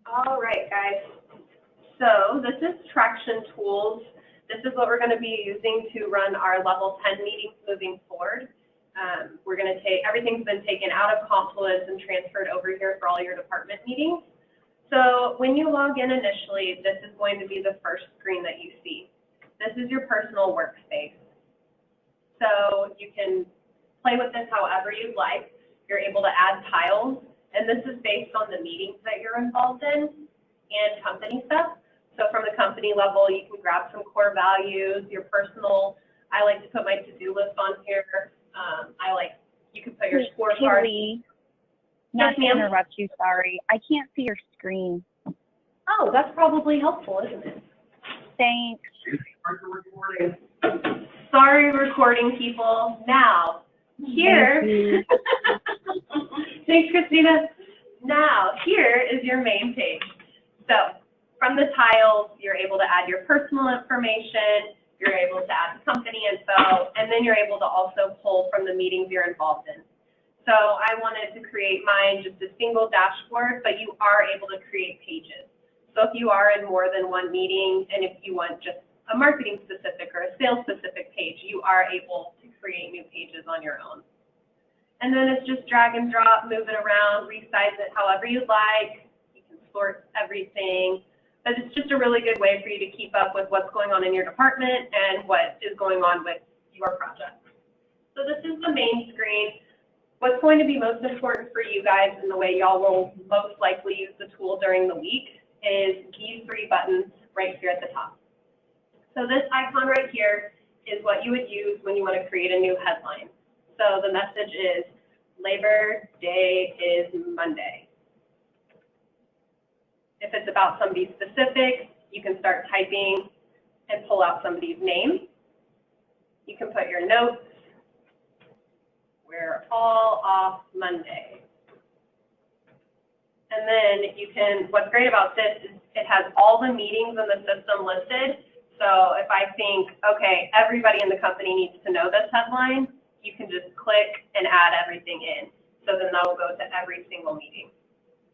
All right, guys. So this is Traction Tools. This is what we're going to be using to run our level 10 meetings moving forward. We're going to everything's been taken out of Confluence and transferred over here for all your department meetings. So when you log in initially, this is going to be the first screen that you see. This is your personal workspace. So you can play with this however you'd like. You're able to add tiles, and this is based on the meetings that you're involved in and company stuff. So from the company level, you can grab some core values, your personal. I like to put my to-do list on here. You can put your scorecard. Haley, not to interrupt you, sorry. I can't see your screen. Oh, that's probably helpful, isn't it? Thanks. Sorry, recording people. Now, here. Thanks, Christina. Now, here is your main page. So, from the tiles, you're able to add your personal information, you're able to add company info, and then you're able to also pull from the meetings you're involved in. So I wanted to create mine just a single dashboard, but you are able to create pages. So if you are in more than one meeting, and if you want just a marketing specific or a sales specific page, you are able to create new pages on your own. And then it's just drag and drop, move it around, resize it however you'd like. You can sort everything. But it's just a really good way for you to keep up with what's going on in your department and what is going on with your project. So this is the main screen. What's going to be most important for you guys and the way y'all will most likely use the tool during the week is these three buttons right here at the top. So this icon right here is what you would use when you want to create a new headline. So the message is, Labor Day is Monday. If it's about somebody specific, you can start typing and pull out somebody's name. You can put your notes. We're all off Monday. And then you can, what's great about this is it has all the meetings in the system listed. So if I think, okay, everybody in the company needs to know this headline, you can just click and add everything in. So then that will go to every single meeting.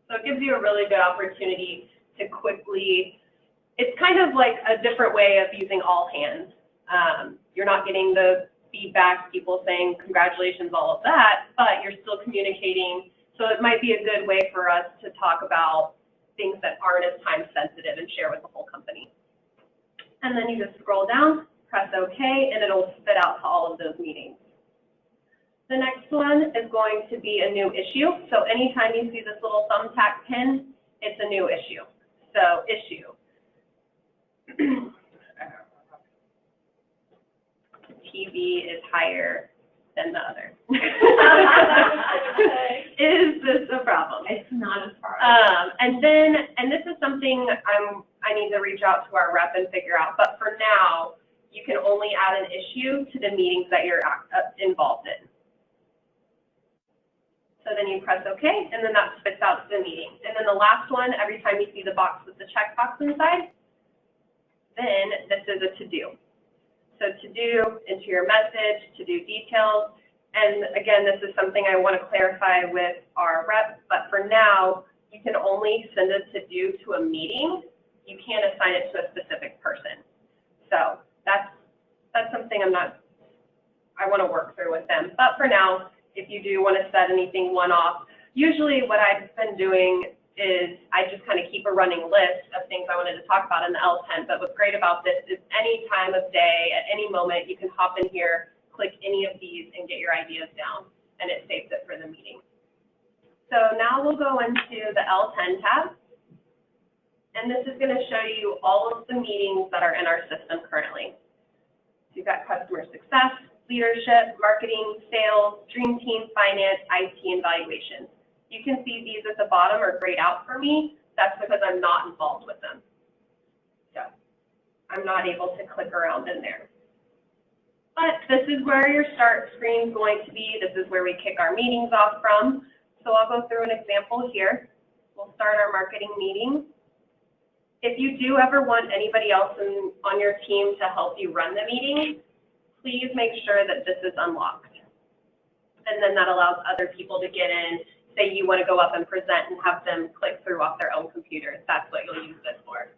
So it gives you a really good opportunity to quickly, it's kind of like a different way of using all hands. You're not getting the feedback, people saying congratulations, all of that, but you're still communicating. So it might be a good way for us to talk about things that aren't as time sensitive and share with the whole company. And then you just scroll down, press OK, and it'll spit out to all of those meetings. The next one is going to be a new issue. So anytime you see this little thumbtack pin, it's a new issue. So issue. TV is higher than the other. Is this a problem? It's not as far. And this is something I need to reach out to our rep and figure out. But for now, you can only add an issue to the meetings that you're involved in. So then you press OK, and then that spits out to the meeting. And then the last one, every time you see the box with the checkbox inside, then this is a to-do. So to-do, into your message, to-do details. And again, this is something I want to clarify with our rep, but for now, you can only send a to-do to a meeting. You can't assign it to a specific person. So that's something I want to work through with them. But for now, if you do want to set anything one-off, usually what I've been doing is I just kind of keep a running list of things I wanted to talk about in the L10. But what's great about this is any time of day, at any moment, you can hop in here, click any of these, and get your ideas down, and it saves it for the meeting. So now we'll go into the L10 tab. And this is going to show you all of the meetings that are in our system currently. So you've got customer success, leadership, marketing, sales, dream team, finance, IT, and valuations. You can see these at the bottom are grayed out for me. That's because I'm not involved with them. So I'm not able to click around in there. But this is where your start screen is going to be. This is where we kick our meetings off from. So I'll go through an example here. We'll start our marketing meeting. If you do ever want anybody else on your team to help you run the meeting, please make sure that this is unlocked. And then that allows other people to get in say you want to go up and present and have them click through off their own computers. That's what you'll use this for.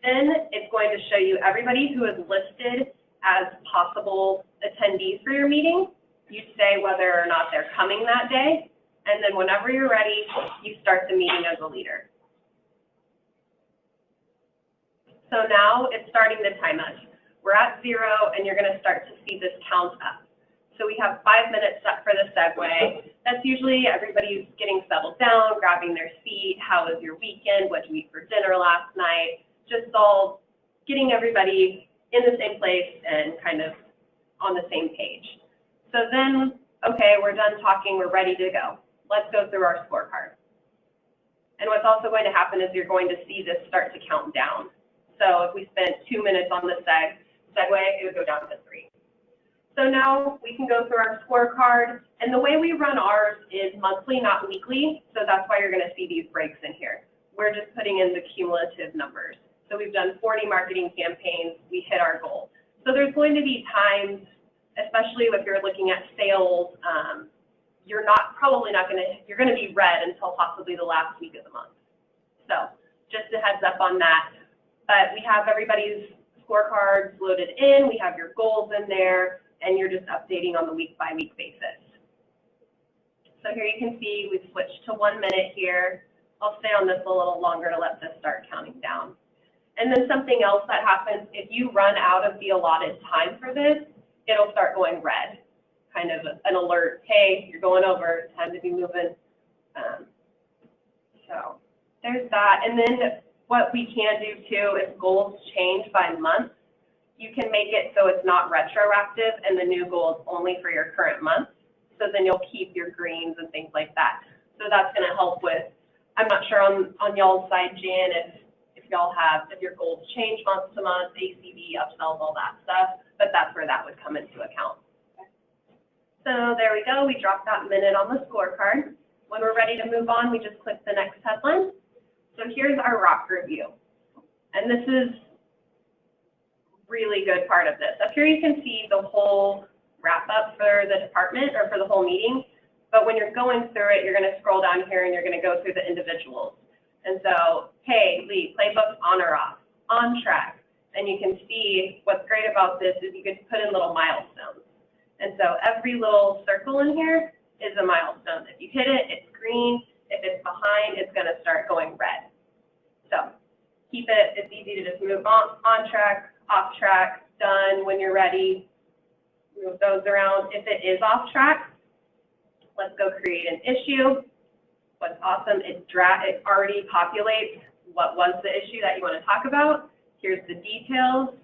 Then it's going to show you everybody who is listed as possible attendees for your meeting. You say whether or not they're coming that day, and then whenever you're ready, you start the meeting as a leader. So now it's starting the time us. We're at 0, and you're going to start to see this count up. So we have 5 minutes set for the segue. That's usually everybody's getting settled down, grabbing their seat. How was your weekend? What did you eat for dinner last night? Just all getting everybody in the same place and kind of on the same page. So then, okay, we're done talking, we're ready to go. Let's go through our scorecard. And what's also going to happen is you're going to see this start to count down. So if we spent 2 minutes on the segue, it would go down to 3. So now we can go through our scorecard, and the way we run ours is monthly, not weekly, so that's why you're going to see these breaks in here. We're just putting in the cumulative numbers. So we've done 40 marketing campaigns, we hit our goal. So there's going to be times, especially if you're looking at sales, you're going to be red until possibly the last week of the month. So just a heads up on that. But we have everybody's scorecards loaded in, we have your goals in there, and you're just updating on the week-by-week basis. So here you can see we've switched to 1 minute here. I'll stay on this a little longer to let this start counting down. And then something else that happens, if you run out of the allotted time for this, it'll start going red, kind of an alert, hey, you're going over, time to be moving. So there's that. And then what we can do too, if goals change by month, you can make it so it's not retroactive and the new goal is only for your current month. So then you'll keep your greens and things like that. So that's going to help with, I'm not sure on y'all's side, Jan, if your goals change month to month, ACV, upsells, all that stuff, but that's where that would come into account. So there we go, we dropped that minute on the scorecard. When we're ready to move on, we just click the next headline. So here's our rock review. And this is really good part of this. Up here you can see the whole wrap up for the department or for the whole meeting, but when you're going through it, you're going to scroll down here and you're going to go through the individuals. And so, hey, Lee, playbook on or off, on track. And you can see what's great about this is you can put in little milestones. And so every little circle in here is a milestone. If you hit it, it's green. If it's behind, it's going to start going red. So keep it, it's easy to just move on track, off track, done when you're ready. Move those around. If it is off track, let's go create an issue. What's awesome, it already populates what was the issue that you want to talk about. Here's the details.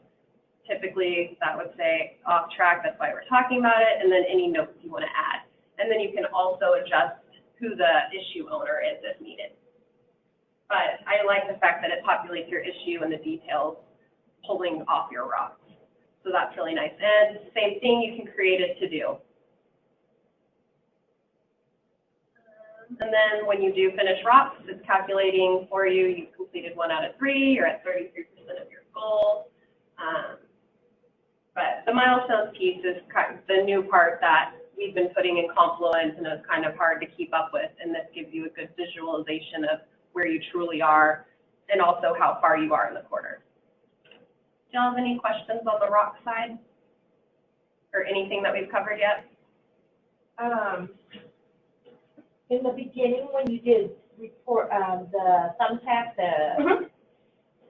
Typically, that would say off track, that's why we're talking about it, and then any notes you want to add. And then you can also adjust who the issue owner is if needed. But I like the fact that it populates your issue and the details pulling off your rocks. So that's really nice. And same thing, you can create a to-do. And then when you do finish rocks, it's calculating for you. You've completed 1 out of 3. You're at 33% of your goal. But the milestones piece is kind of the new part that we've been putting in Confluence, and it's kind of hard to keep up with. And this gives you a good visualization of where you truly are and also how far you are in the quarter. Do y'all have any questions on the rock side or anything that we've covered yet? In the beginning, when you did report the thumbtack,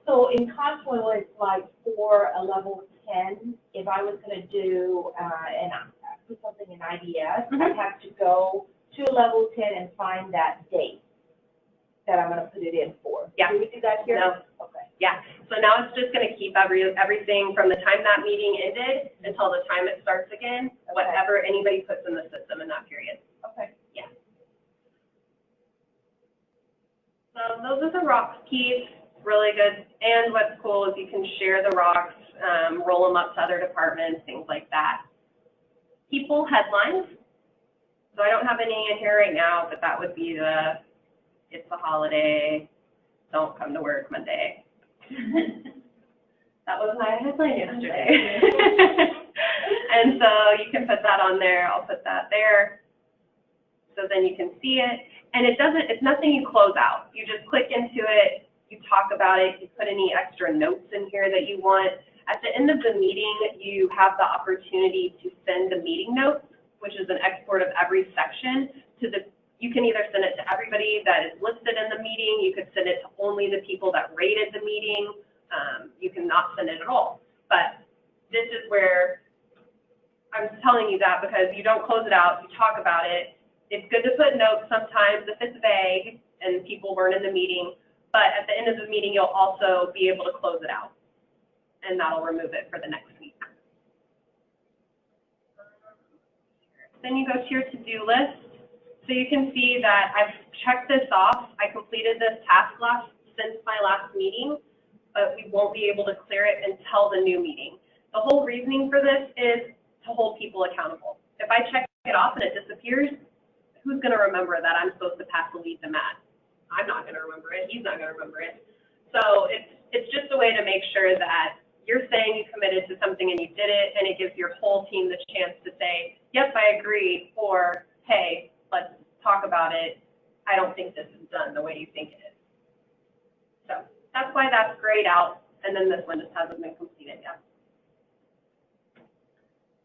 so in Confluence, like for a level 10, if I was going to do and put something in IDS, I'd have to go to level 10 and find that date that I'm going to put it in for. Yeah. Do we do that here? No. Okay. Yeah. So now it's just going to keep everything from the time that meeting ended until the time it starts again, whatever anybody puts in the system in that period. Okay. Yeah. So those are the rocks keys, really good. And what's cool is you can share the rocks, roll them up to other departments, things like that. People headlines. So I don't have any in here right now, but that would be the, it's a holiday, don't come to work Monday. That was my headline yesterday. And so you can put that on there, I'll put that there. So then you can see it, and it's nothing you close out. You just click into it, you talk about it, you put any extra notes in here that you want. At the end of the meeting, you have the opportunity to send the meeting notes, which is an export of every section you can either send it to everybody that is listed in the meeting, you could send it to only the people that rated the meeting, you can not send it at all. But this is where I'm telling you that because you don't close it out, you talk about it. It's good to put notes sometimes if it's vague and people weren't in the meeting, but at the end of the meeting, you'll also be able to close it out, and that'll remove it for the next week. Then you go to your to-do list. So you can see that I've checked this off. I completed this task since my last meeting, but we won't be able to clear it until the new meeting. The whole reasoning for this is to hold people accountable. If I check it off and it disappears, who's going to remember that I'm supposed to pass the lead to Matt? I'm not going to remember it. He's not going to remember it. So it's just a way to make sure that you're saying you committed to something and you did it, and it gives your whole team the chance to say, yep, I agree, or hey, let's talk about it. I don't think this is done the way you think it is. So that's why that's grayed out, and then this one just hasn't been completed yet.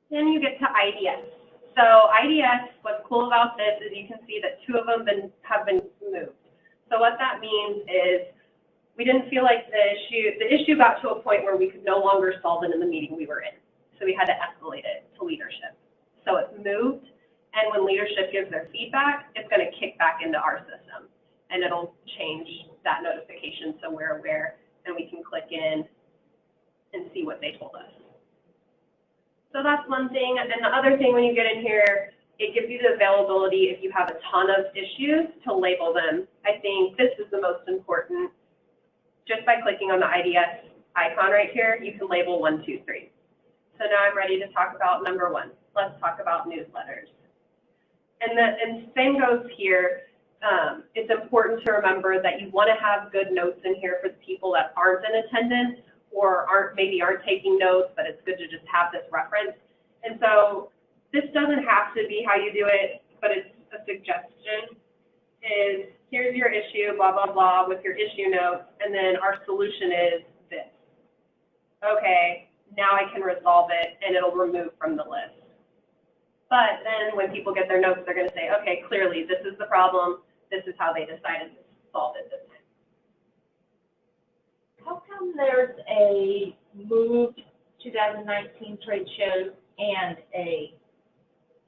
Then you get to IDS. So IDS, what's cool about this is you can see that 2 of them have been moved. So what that means is we didn't feel like the issue got to a point where we could no longer solve it in the meeting we were in. So we had to escalate it to leadership. So it's moved. And when leadership gives their feedback, it's going to kick back into our system, and it'll change that notification so we're aware and we can click in and see what they told us. So that's one thing. And then the other thing when you get in here, it gives you the availability if you have a ton of issues to label them. I think this is the most important. Just by clicking on the IDS icon right here, you can label 1, 2, 3. So now I'm ready to talk about number 1. Let's talk about newsletters. And same goes here. It's important to remember that you want to have good notes in here for the people that aren't in attendance or maybe aren't taking notes, but it's good to just have this reference. And so this doesn't have to be how you do it, but it's a suggestion. Is here's your issue, blah, blah, blah, with your issue notes, and then our solution is this. Okay, now I can resolve it, and it'll remove from the list. But then when people get their notes, they're going to say, okay, clearly this is the problem. This is how they decided to solve it this time. How come there's a moved 2019 trade shows and a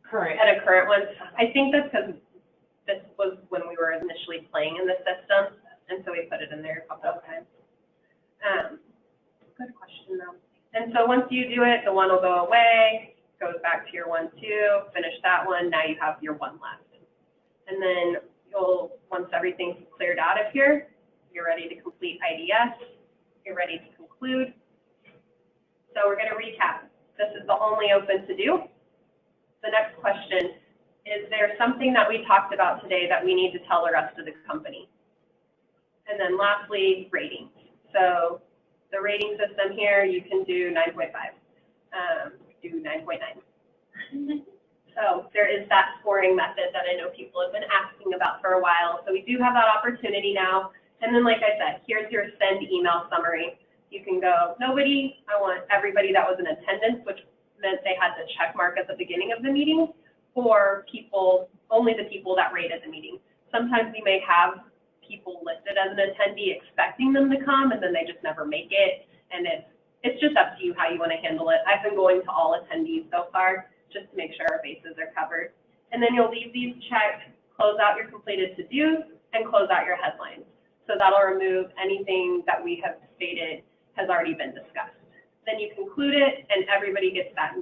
current? And a current one. I think that's because this was when we were initially playing in the system, and so we put it in there a couple of times. Good question, though. And so once you do it, the one will go away. Goes back to your 1, 2, finish that one, now you have your 1 left. And then once everything's cleared out of here, you're ready to complete IDS, you're ready to conclude. So we're going to recap. This is the only open to do. The next question, is there something that we talked about today that we need to tell the rest of the company? And then lastly, ratings. So the rating system here, you can do 9.5. Do 9.9. So there is that scoring method that I know people have been asking about for a while. So we do have that opportunity now. And then, like I said, here's your send email summary. You can go, nobody, I want everybody that was in attendance, which meant they had the check mark at the beginning of the meeting, or people, only the people that rated the meeting. Sometimes we may have people listed as an attendee expecting them to come, and then they just never make it. And it's just up to you how you want to handle it. I've been going to all attendees so far just to make sure our bases are covered. And then you'll leave these checked, close out your completed to-dos, and close out your headlines. So that'll remove anything that we have stated has already been discussed. Then you conclude it, and everybody gets that.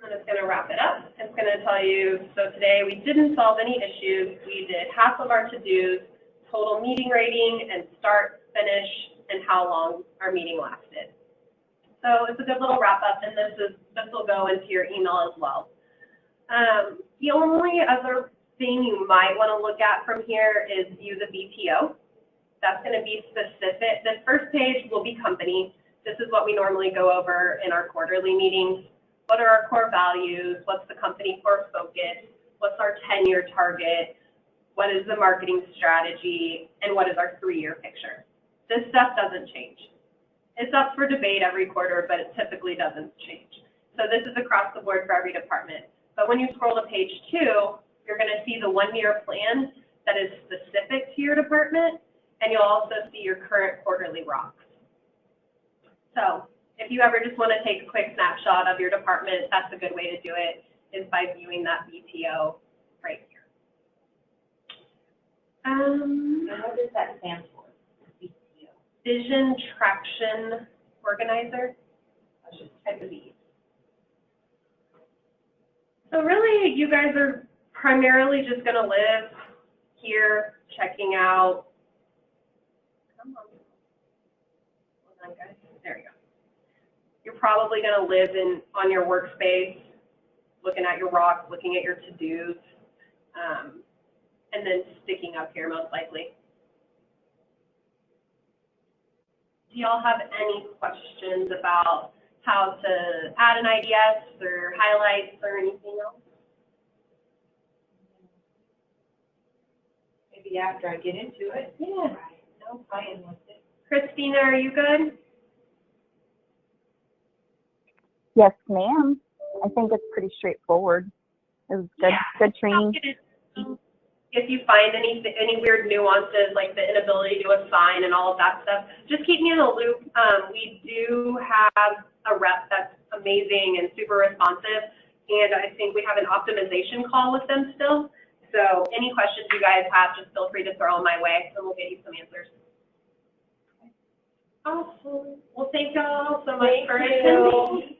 And it's going to wrap it up. It's going to tell you, so today we didn't solve any issues. We did half of our to-dos, total meeting rating, and start, finish, and how long our meeting lasted. So it's a good little wrap up, and this will go into your email as well. The only other thing you might want to look at from here is view the BPO. That's going to be specific. The first page will be company. This is what we normally go over in our quarterly meetings. What are our core values? What's the company core focus? What's our 10-year target? What is the marketing strategy? And what is our 3-year picture? This stuff doesn't change. It's up for debate every quarter, but it typically doesn't change. So this is across the board for every department. But when you scroll to page 2, you're going to see the 1-year plan that is specific to your department, and you'll also see your current quarterly rocks. So if you ever just want to take a quick snapshot of your department, that's a good way to do it, is by viewing that VTO right here. And what does that stand for? VTO. Vision Traction Organizer. I should type of these. So really, you guys are primarily just going to live here, checking out. Come on. Hold on, guys. There you go. You're probably going to live on your workspace, looking at your rocks, looking at your to-dos, and then sticking up here most likely. Do y'all have any questions about how to add an IDS or highlights or anything else? Maybe after I get into it. Yeah. No, I am with it. Christina, are you good? Yes, ma'am. I think it's pretty straightforward. It was good, good training. If you find any weird nuances, like the inability to assign and all of that stuff, just keep me in the loop. We do have a rep that's amazing and super responsive, and I think we have an optimization call with them still. So any questions you guys have, just feel free to throw them my way, and we'll get you some answers. Awesome. Well, thank y'all so much for attending.